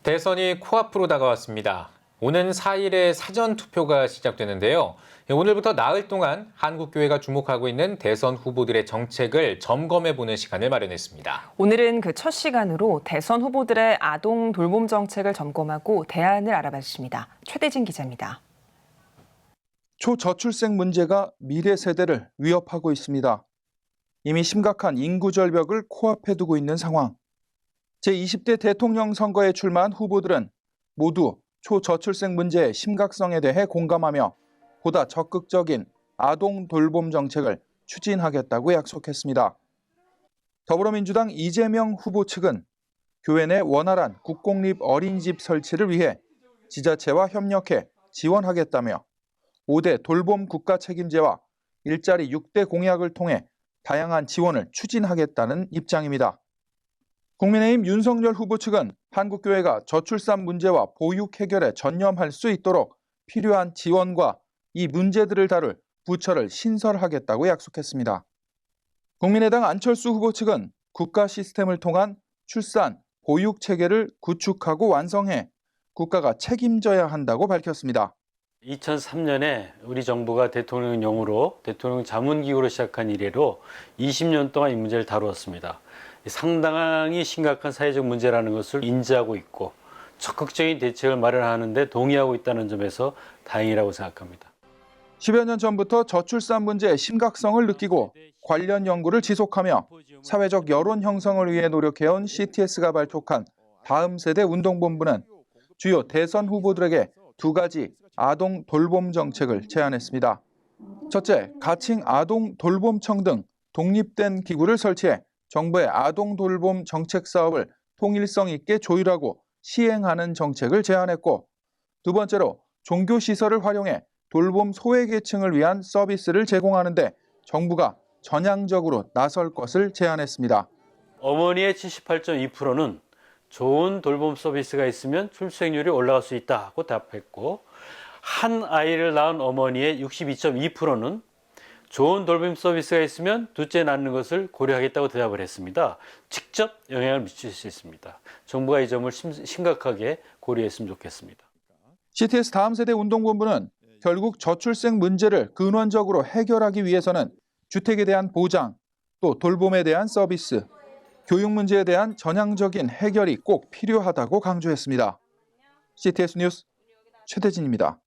대선이 코앞으로 다가왔습니다. 오는 4일에 사전투표가 시작되는데요. 오늘부터 나흘 동안 한국교회가 주목하고 있는 대선 후보들의 정책을 점검해보는 시간을 마련했습니다. 오늘은 그 첫 시간으로 대선 후보들의 아동 돌봄 정책을 점검하고 대안을 알아봤습니다. 최대진 기자입니다. 초저출생 문제가 미래 세대를 위협하고 있습니다. 이미 심각한 인구 절벽을 코앞에 두고 있는 상황. 제20대 대통령 선거에 출마한 후보들은 모두 초저출생 문제의 심각성에 대해 공감하며 보다 적극적인 아동 돌봄 정책을 추진하겠다고 약속했습니다. 더불어민주당 이재명 후보 측은 교회 내 원활한 국공립 어린이집 설치를 위해 지자체와 협력해 지원하겠다며 5대 돌봄 국가 책임제와 일자리 6대 공약을 통해 다양한 지원을 추진하겠다는 입장입니다. 국민의힘 윤석열 후보 측은 한국교회가 저출산 문제와 보육 해결에 전념할 수 있도록 필요한 지원과 이 문제들을 다룰 부처를 신설하겠다고 약속했습니다. 국민의당 안철수 후보 측은 국가 시스템을 통한 출산, 보육 체계를 구축하고 완성해 국가가 책임져야 한다고 밝혔습니다. 2003년에 우리 정부가 대통령령으로 대통령 자문기구로 시작한 이래로 20년 동안 이 문제를 다루었습니다. 상당히 심각한 사회적 문제라는 것을 인지하고 있고 적극적인 대책을 마련하는 데 동의하고 있다는 점에서 다행이라고 생각합니다. 10여 년 전부터 저출산 문제의 심각성을 느끼고 관련 연구를 지속하며 사회적 여론 형성을 위해 노력해온 CTS가 발족한 다음 세대 운동본부는 주요 대선 후보들에게 두 가지 아동 돌봄 정책을 제안했습니다. 첫째, 가칭 아동 돌봄청 등 독립된 기구를 설치해 정부의 아동 돌봄 정책 사업을 통일성 있게 조율하고 시행하는 정책을 제안했고, 두 번째로 종교시설을 활용해 돌봄 소외계층을 위한 서비스를 제공하는데 정부가 전향적으로 나설 것을 제안했습니다. 어머니의 78.2%는 좋은 돌봄 서비스가 있으면 출생률이 올라갈 수 있다고 답했고, 한 아이를 낳은 어머니의 62.2%는 좋은 돌봄 서비스가 있으면 둘째 낳는 것을 고려하겠다고 대답을 했습니다. 직접 영향을 미칠 수 있습니다. 정부가 이 점을 심각하게 고려했으면 좋겠습니다. CTS 다음 세대 운동본부는 결국 저출생 문제를 근원적으로 해결하기 위해서는 주택에 대한 보장, 또 돌봄에 대한 서비스, 교육 문제에 대한 전향적인 해결이 꼭 필요하다고 강조했습니다. CTS 뉴스 최대진입니다.